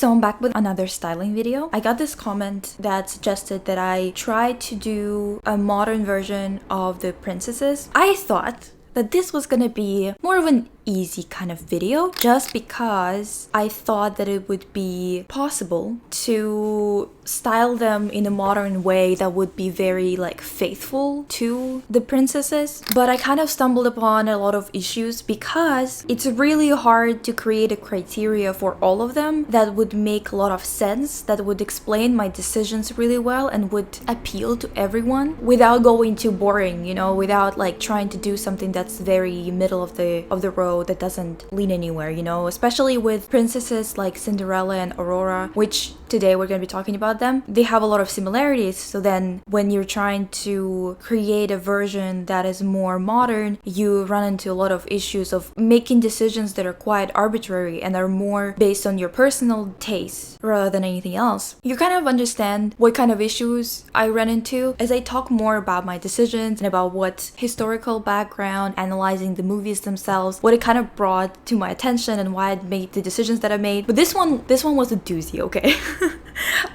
So I'm back with another styling video. I got this comment that suggested that I try to do a modern version of the princesses. I thought that this was gonna be more of an easy kind of video just because I thought that it would be possible to style them in a modern way that would be very like faithful to the princesses, but I kind of stumbled upon a lot of issues because it's really hard to create a criteria for all of them that would make a lot of sense, that would explain my decisions really well and would appeal to everyone without going too boring, you know, without like trying to do something that's very middle of the road that doesn't lean anywhere, you know, especially with princesses like Cinderella and Aurora, which today we're going to be talking about them. They have a lot of similarities, so then when you're trying to create a version that is more modern, you run into a lot of issues of making decisions that are quite arbitrary and are more based on your personal taste rather than anything else. You kind of understand what kind of issues I run into as I talk more about my decisions and about what historical background, analyzing the movies themselves, what it kind of brought to my attention and why I made the decisions that I made. But this one was a doozy, okay?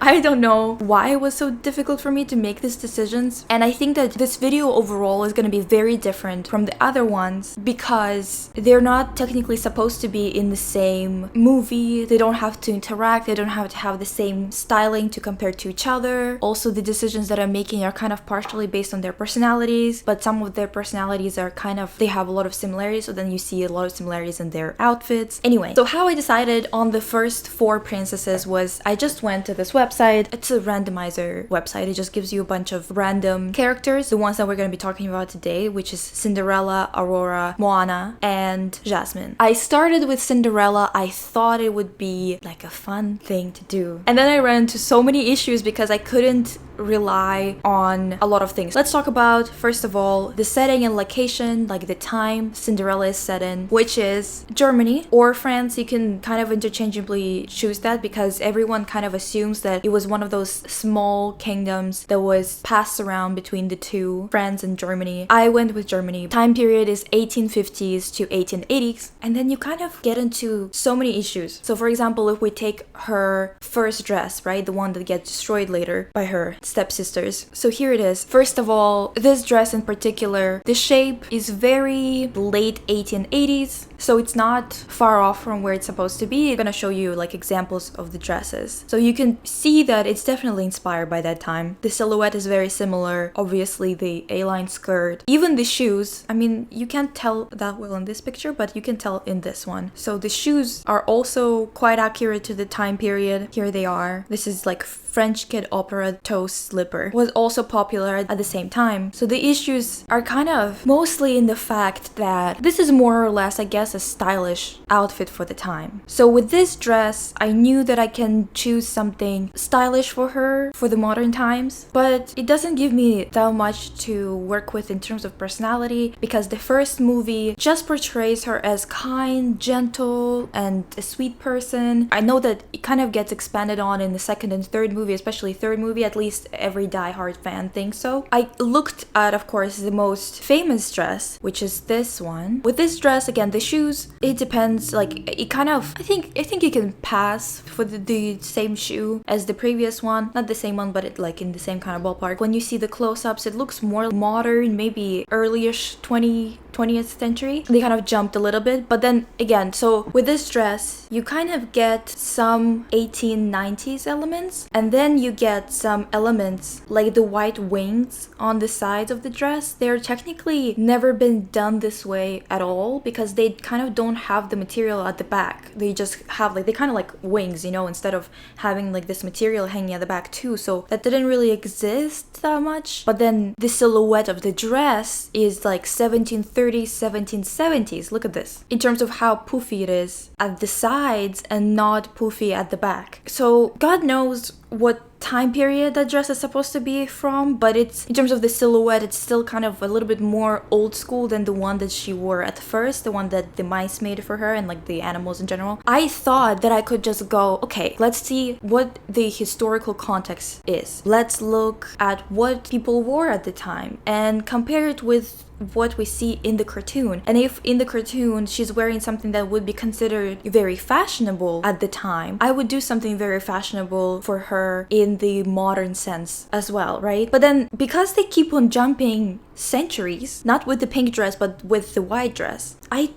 I don't know why it was so difficult for me to make these decisions, and I think that this video overall is going to be very different from the other ones because they're not technically supposed to be in the same movie. They don't have to interact, they don't have to have the same styling to compare to each other. Also, the decisions that I'm making are kind of partially based on their personalities, but some of their personalities are kind of, they have a lot of similarities, so then you see a lot of similarities in their outfits. Anyway, so how I decided on the first 4 princesses was I just went to this website. It's a randomizer website. It just gives you a bunch of random characters, the ones that we're going to be talking about today, which is Cinderella, Aurora, Moana, and Jasmine. I started with Cinderella. I thought it would be like a fun thing to do, and then I ran into so many issues because I couldn't rely on a lot of things. Let's talk about, first of all, the setting and location, like the time Cinderella is set in, which is Germany or France. You can kind of interchangeably choose that because everyone kind of assumes that it was one of those small kingdoms that was passed around between the two, France and Germany. I went with Germany. Time period is 1850s to 1880s, and then you kind of get into so many issues. So for example, if we take her first dress, right, the one that gets destroyed later by her stepsisters. So here it is. First of all, this dress in particular, the shape is very late 1880s, so it's not far off from where it's supposed to be. I'm gonna show you like examples of the dresses. So you can see that it's definitely inspired by that time. The silhouette is very similar. Obviously the A-line skirt. Even the shoes, I mean, you can't tell that well in this picture, but you can tell in this one. So the shoes are also quite accurate to the time period. Here they are. This is like French kid opera toe slipper. Was also popular at the same time. So the issues are kind of mostly in the fact that this is more or less, I guess, a stylish outfit for the time. So with this dress, I knew that I can choose something stylish for her for the modern times, but it doesn't give me that much to work with in terms of personality because the first movie just portrays her as kind, gentle, and a sweet person. I know that it kind of gets expanded on in the second and third movie, especially third movie, at least every Die-Hard fan thinks so. I looked at, of course, the most famous dress, which is this one. With this dress, again, the shoes, it depends, like, it kind of, I think you can pass for the same shoe as the previous one. Not the same one, but it like in the same kind of ballpark. When you see the close-ups, it looks more modern, maybe early-ish 20th century. They kind of jumped a little bit, but then again, so with this dress, you kind of get some 1890s elements, and then you get some elements like the white wings on the sides of the dress. They're technically never been done this way at all because they kind of don't have the material at the back. They just have like, they kind of like wings, you know, instead of having like this material hanging at the back too. So that didn't really exist that much. But then the silhouette of the dress is like 1730s, 1770s. Look at this. In terms of how poofy it is at the sides and not poofy at the back. So God knows what time period that dress is supposed to be from, but it's, in terms of the silhouette, it's still kind of a little bit more old school than the one that she wore at first, the one that the mice made for her and like the animals in general. I thought that I could just go, okay, let's see what the historical context is. Let's look at what people wore at the time and compare it with what we see in the cartoon. And if in the cartoon she's wearing something that would be considered very fashionable at the time, I would do something very fashionable for her in the modern sense as well, right? But then because they keep on jumping centuries, not with the pink dress but with the white dress, I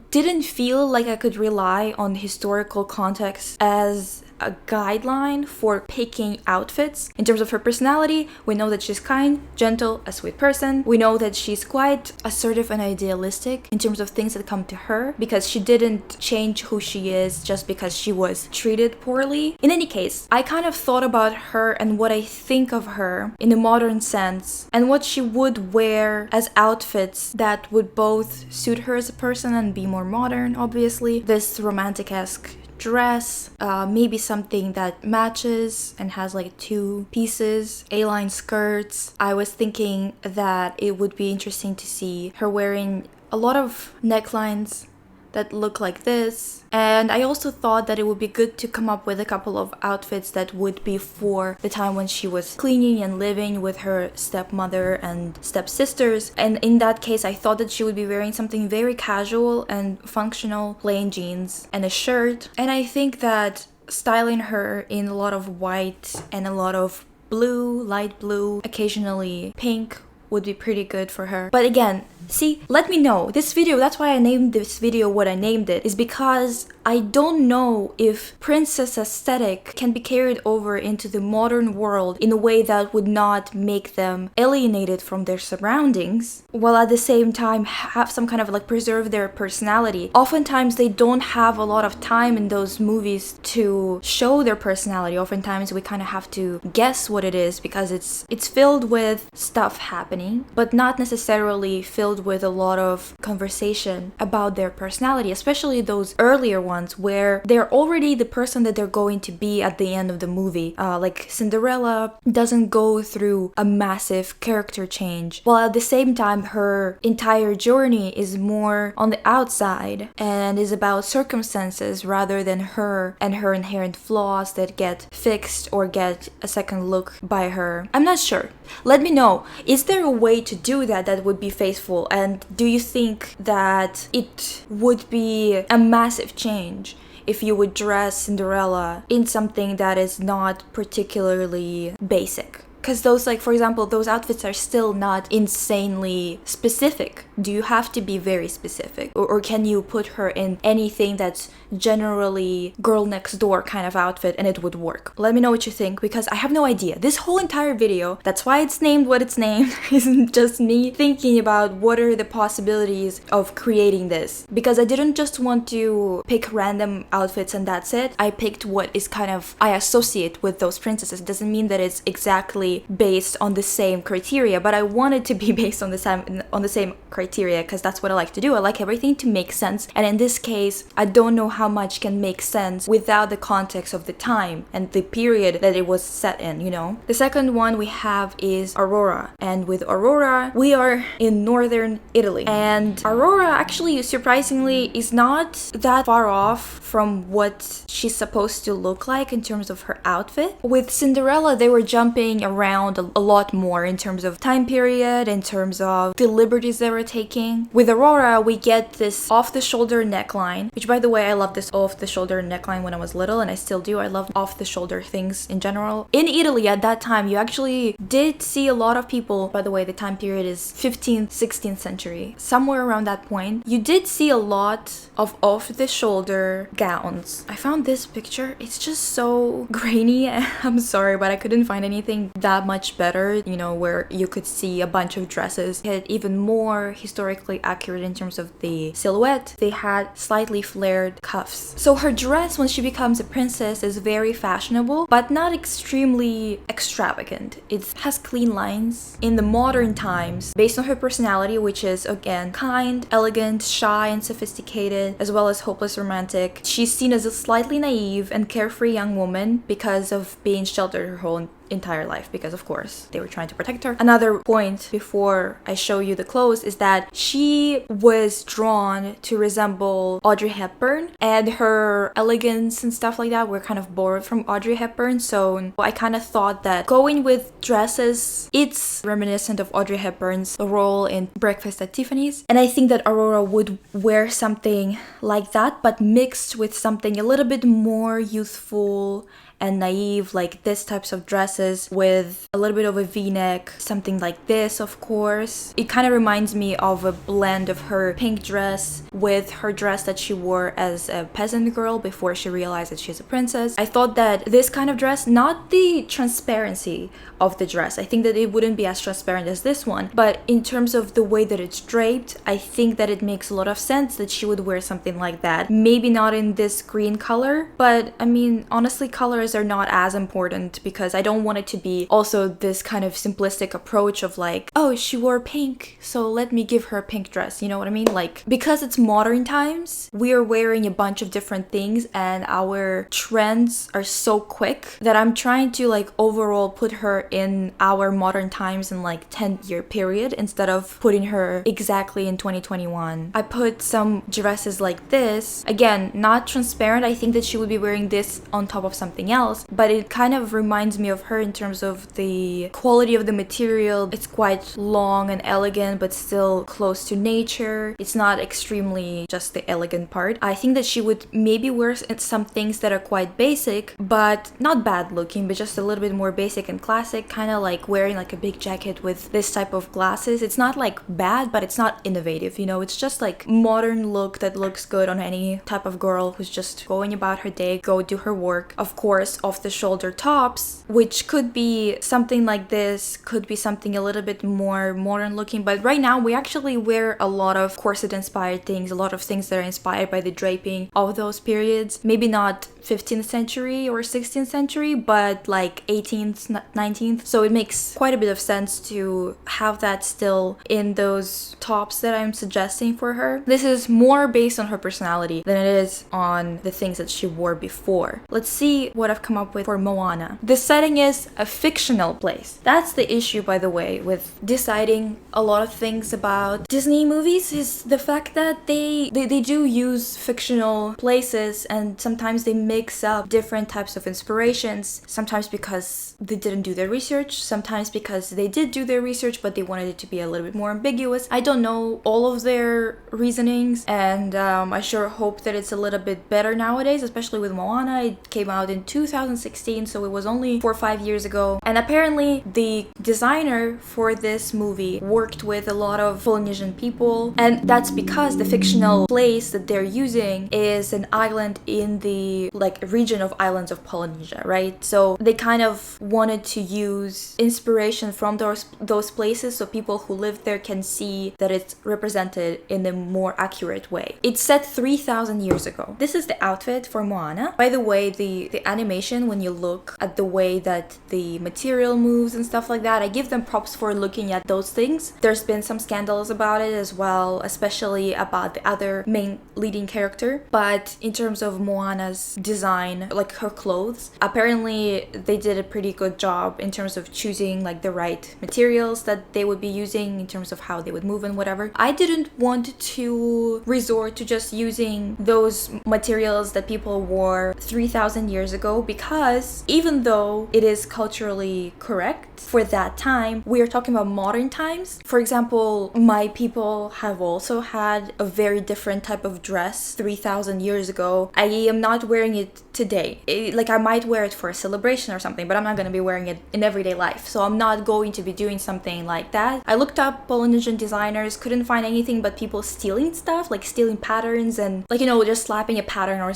didn't feel like I could rely on historical context as a guideline for picking outfits. In terms of her personality, we know that she's kind, gentle, a sweet person. We know that she's quite assertive and idealistic in terms of things that come to her, because she didn't change who she is just because she was treated poorly. In any case, I kind of thought about her and what I think of her in a modern sense and what she would wear as outfits that would both suit her as a person and be more modern, obviously. This romantic-esque dress, maybe something that matches and has like 2 pieces, A-line skirts. I was thinking that it would be interesting to see her wearing a lot of necklines that look like this. And I also thought that it would be good to come up with a couple of outfits that would be for the time when she was cleaning and living with her stepmother and stepsisters. And in that case, I thought that she would be wearing something very casual and functional, plain jeans and a shirt. And I think that styling her in a lot of white and a lot of blue, light blue, occasionally pink, would be pretty good for her. But again, see, let me know. This video, that's why I named this video what I named it, is because I don't know if princess aesthetic can be carried over into the modern world in a way that would not make them alienated from their surroundings, while at the same time have some kind of like preserve their personality. Oftentimes they don't have a lot of time in those movies to show their personality. Oftentimes we kind of have to guess what it is because it's filled with stuff happening, but not necessarily filled with a lot of conversation about their personality, especially those earlier ones where they're already the person that they're going to be at the end of the movie. Like Cinderella doesn't go through a massive character change, while at the same time her entire journey is more on the outside and is about circumstances rather than her and her inherent flaws that get fixed or get a second look by her. I'm not sure. Let me know. Is there a way to do that would be faithful? And do you think that it would be a massive change if you would dress Cinderella in something that is not particularly basic? Because those, like, for example, those outfits are still not insanely specific. Do you have to be very specific? Or can you put her in anything that's generally girl next door kind of outfit and it would work? Let me know what you think, because I have no idea. This whole entire video, that's why it's named what it's named, isn't just me thinking about what are the possibilities of creating this. Because I didn't just want to pick random outfits and that's it. I picked what is kind of, I associate with those princesses. It doesn't mean that it's exactly based on the same criteria, but I want it to be based on the same criteria because that's what I like to do. I like everything to make sense, and in this case I don't know how much can make sense without the context of the time and the period that it was set in, you know. The second one we have is Aurora, and with Aurora we are in northern Italy, and Aurora actually surprisingly is not that far off from what she's supposed to look like in terms of her outfit. With Cinderella they were jumping around a lot more in terms of time period, in terms of the liberties they were taking. With Aurora, we get this off-the-shoulder neckline, which, by the way, I love this off-the-shoulder neckline when I was little, and I still do. I love off-the-shoulder things in general. In Italy at that time, you actually did see a lot of people, by the way, the time period is 15th, 16th century, somewhere around that point. You did see a lot of off-the-shoulder gowns. I found this picture, it's just so grainy. I'm sorry, but I couldn't find anything that that much better, where you could see a bunch of dresses hit even more historically accurate in terms of the silhouette. They had slightly flared cuffs. So her dress when she becomes a princess is very fashionable, but not extremely extravagant. It has clean lines. In the modern times, based on her personality, which is again kind, elegant, shy, and sophisticated, as well as hopeless romantic, she's seen as a slightly naive and carefree young woman because of being sheltered her whole entire life, because of course they were trying to protect her. Another point before I show you the clothes is that she was drawn to resemble Audrey Hepburn, and her elegance and stuff like that were kind of borrowed from Audrey Hepburn. So I kind of thought that going with dresses, it's reminiscent of Audrey Hepburn's role in Breakfast at Tiffany's, and I think that Aurora would wear something like that, but mixed with something a little bit more youthful and naive, like this types of dresses with a little bit of a v-neck, something like this, of course. It kind of reminds me of a blend of her pink dress with her dress that she wore as a peasant girl before she realized that she's a princess. I thought that this kind of dress, not the transparency of the dress, I think that it wouldn't be as transparent as this one, but in terms of the way that it's draped, I think that it makes a lot of sense that she would wear something like that. Maybe not in this green color, but I mean, honestly, colors are not as important, because I don't want it to be also this kind of simplistic approach of like, oh, she wore pink, so let me give her a pink dress, you know what I mean? Like, because it's modern times, we are wearing a bunch of different things and our trends are so quick that I'm trying to like overall put her in our modern times in like 10-year period instead of putting her exactly in 2021. I put some dresses like this, again, not transparent. I think that she would be wearing this on top of something else, but it kind of reminds me of her in terms of the quality of the material. It's quite long and elegant, but still close to nature. It's not extremely just the elegant part. I think that she would maybe wear some things that are quite basic, but not bad looking, but just a little bit more basic and classic, kind of like wearing like a big jacket with this type of glasses. It's not like bad, but it's not innovative, it's just like modern look that looks good on any type of girl who's just going about her day, go do her work. Of course, off the shoulder tops, which could be something like this, could be something a little bit more modern looking, but right now we actually wear a lot of corset inspired things, a lot of things that are inspired by the draping of those periods. Maybe not 15th century or 16th century, but like 18th, 19th. So it makes quite a bit of sense to have that still in those tops that I'm suggesting for her. This is more based on her personality than it is on the things that she wore before. Let's see what I've come up with for Moana. The setting is a fictional place. That's the issue, by the way, with deciding a lot of things about Disney movies, is the fact that they do use fictional places, and sometimes they mix up different types of inspirations, sometimes because they didn't do their research, sometimes because they did do their research but they wanted it to be a little bit more ambiguous. I don't know all of their reasonings, and I sure hope that it's a little bit better nowadays, especially with Moana. It came out in 2016, so it was only 4 or 5 years ago, and apparently the designer for this movie worked with a lot of Polynesian people, and that's because the fictional place that they're using is an island in the region of islands of Polynesia, right? So they kind of wanted to use inspiration from those places so people who live there can see that it's represented in a more accurate way. It's set 3,000 years ago. This is the outfit for Moana. By the way, the animation, when you look at the way that the material moves and stuff like that, I give them props for looking at those things. There's been some scandals about it as well, especially about the other main leading character, but in terms of Moana's design, like her clothes, apparently they did a pretty good job in terms of choosing like the right materials that they would be using in terms of how they would move and whatever. I didn't want to resort to just using those materials that people wore 3,000 years ago, because even though it is culturally correct for that time, we are talking about modern times. For example, my people have also had a very different type of dress 3,000 years ago. I am not wearing it today. Like I might wear it for a celebration or something, but I'm not gonna be wearing it in everyday life. So I'm not going to be doing something like that. I looked up Polynesian designers, couldn't find anything but people stealing stuff, like stealing patterns and like, you know, just slapping a pattern or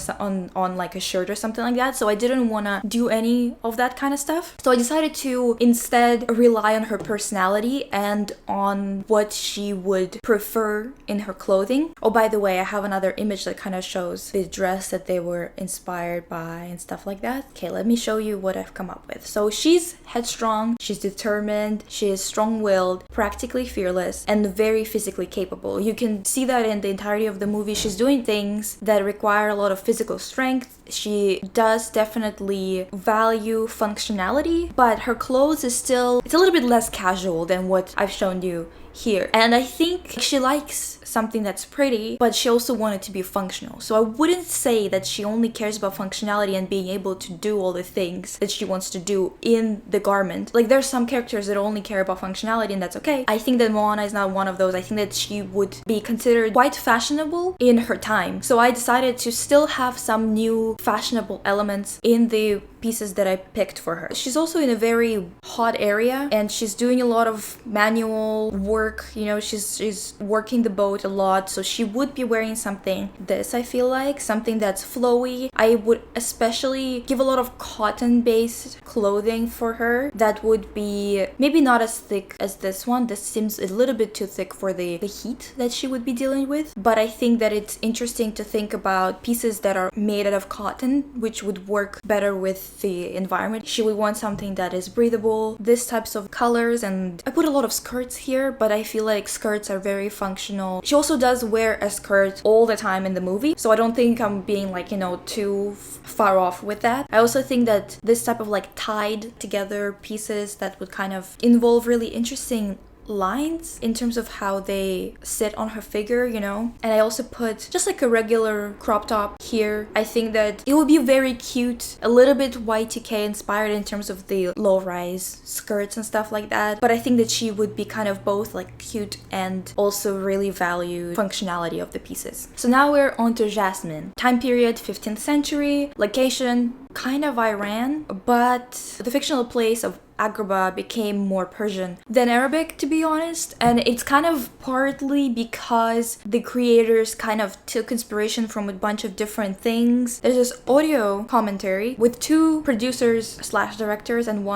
on like a shirt or something like that. So I didn't want to do any of that kind of stuff. So I decided to instead rely on her personality and on what she would prefer in her clothing. Oh, by the way, I have another image that kind of shows the dress that they were inspired by and stuff like that. Okay, let me show you what I've come up with. So she's headstrong, she's determined, she is strong-willed, practically fearless, and very physically capable. You can see that in the entirety of the movie. She's doing things that require a lot of physical strength. She does definitely value functionality, but her clothes is still, it's a little bit less casual than what I've shown you here. And I think she likes something that's pretty, but she also wanted to be functional. So I wouldn't say that she only cares about functionality and being able to do all the things that she wants to do in the garment. Like there's some characters that only care about functionality, and that's okay. I think that Moana is not one of those. I think that she would be considered quite fashionable in her time. So I decided to still have some new fashionable elements in the pieces that I picked for her. She's also in a very hot area and she's doing a lot of manual work, you know, she's working the boat a lot, so she would be wearing something this, I feel like, something that's flowy. I would especially give a lot of cotton based clothing for her that would be maybe not as thick as this one. This seems a little bit too thick for the heat that she would be dealing with, but I think that it's interesting to think about pieces that are made out of cotton, which would work better with the environment. She would want something that is breathable, this types of colors, and I put a lot of skirts here, but I feel like skirts are very functional. She also does wear a skirt all the time in the movie, so I don't think I'm being like, you know, too far off with that. I also think that this type of like tied together pieces that would kind of involve really interesting lines in terms of how they sit on her figure, you know. And I also put just like a regular crop top here. I think that it would be very cute, a little bit Y2K inspired in terms of the low-rise skirts and stuff like that, but I think that she would be kind of both like cute and also really value functionality of the pieces. So now we're on to Jasmine. Time period 15th century, location kind of Iran, but the fictional place of Agrabah became more Persian than Arabic, to be honest. And it's kind of partly because the creators kind of took inspiration from a bunch of different things. There's this audio commentary with two producers slash directors and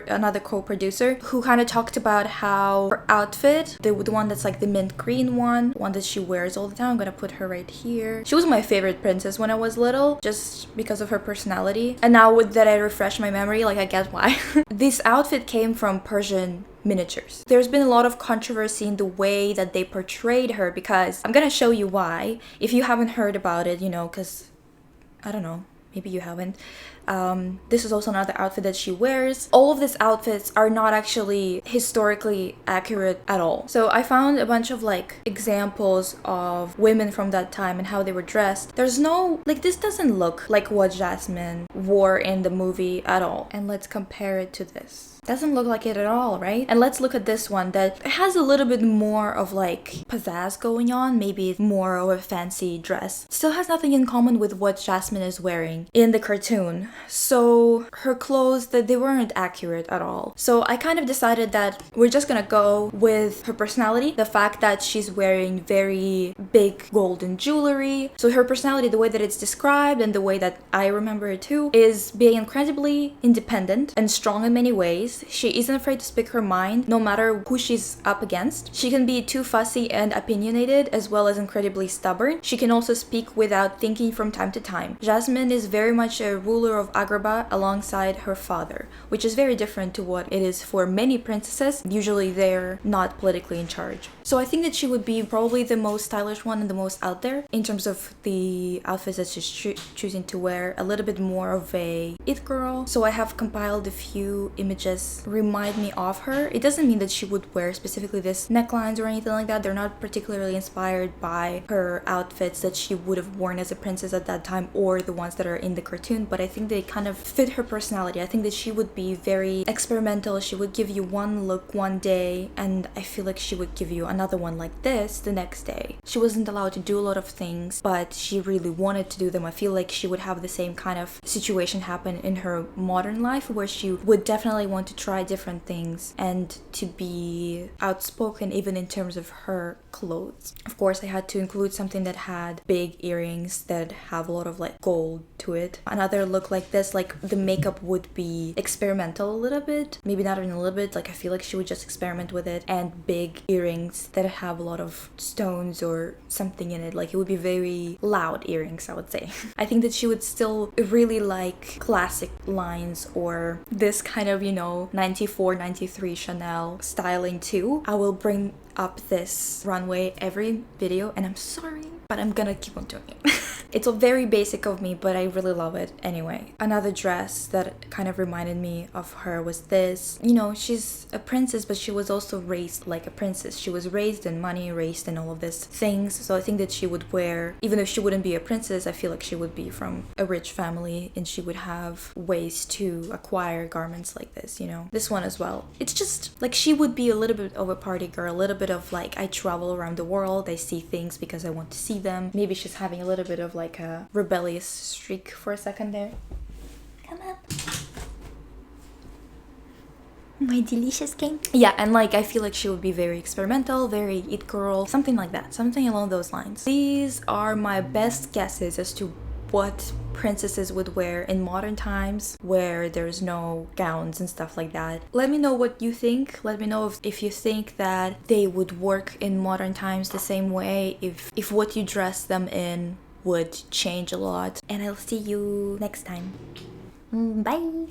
another co-producer who kind of talked about how her outfit, the one that's like the mint green one that she wears all the time, I'm gonna put her right here. She was my favorite princess when I was little, just because of her personality. And now that I refresh my memory, like I get why. This outfit came from Persian miniatures. There's been a lot of controversy in the way that they portrayed her, because I'm gonna show you why. If you haven't heard about it, you know, because I don't know, maybe you haven't. This is also another outfit that she wears. All of these outfits are not actually historically accurate at all. So I found a bunch of like examples of women from that time and how they were dressed. There's no, like, this doesn't look like what Jasmine wore in the movie at all. And let's compare it to this. Doesn't look like it at all, right? And let's look at this one that has a little bit more of like pizzazz going on, maybe more of a fancy dress. Still has nothing in common with what Jasmine is wearing in the cartoon. So her clothes, that they weren't accurate at all. So I kind of decided that we're just gonna go with her personality, the fact that she's wearing very big golden jewelry. So her personality, the way that it's described and the way that I remember it too, is being incredibly independent and strong in many ways. She isn't afraid to speak her mind, no matter who she's up against. She can be too fussy and opinionated, as well as incredibly stubborn. She can also speak without thinking from time to time. Jasmine is very much a ruler of Agrabah alongside her father, which is very different to what it is for many princesses. Usually they're not politically in charge. So I think that she would be probably the most stylish one and the most out there in terms of the outfits that she's choosing to wear. A little bit more of a it girl. So I have compiled a few images remind me of her. It doesn't mean that she would wear specifically this necklines or anything like that. They're not particularly inspired by her outfits that she would have worn as a princess at that time or the ones that are in the cartoon, but I think they kind of fit her personality. I think that she would be very experimental. She would give you one look one day, and I feel like she would give you another one like this the next day. She wasn't allowed to do a lot of things, but she really wanted to do them. I feel like she would have the same kind of situation happen in her modern life, where she would definitely want to try different things and to be outspoken even in terms of her clothes. Of course, I had to include something that had big earrings that have a lot of like gold to it. Another look like this, like the makeup would be experimental a little bit, maybe not even a little bit, like I feel like she would just experiment with it, and big earrings that have a lot of stones or something in it, like it would be very loud earrings, I would say. I think that she would still really like classic lines or this kind of, you know, 94, 93 Chanel styling too. I will bring up this runway every video, and I'm sorry, but I'm gonna keep on doing it. It's a very basic of me, but I really love it anyway. Another dress that kind of reminded me of her was this. You know, she's a princess, but she was also raised like a princess. She was raised in money, raised in all of these things. So I think that she would wear, even if she wouldn't be a princess, I feel like she would be from a rich family and she would have ways to acquire garments like this, you know. This one as well. It's just like she would be a little bit of a party girl, a little bit of like, I travel around the world, I see things because I want to see them. Maybe she's having a little bit of like a rebellious streak for a second there. Come up. My delicious king. Yeah, and like I feel like she would be very experimental, very it girl, something like that, something along those lines. These are my best guesses as to what princesses would wear in modern times where there's no gowns and stuff like that. Let me know what you think. Let me know if you think that they would work in modern times the same way, if what you dress them in would change a lot. And I'll see you next time. Bye!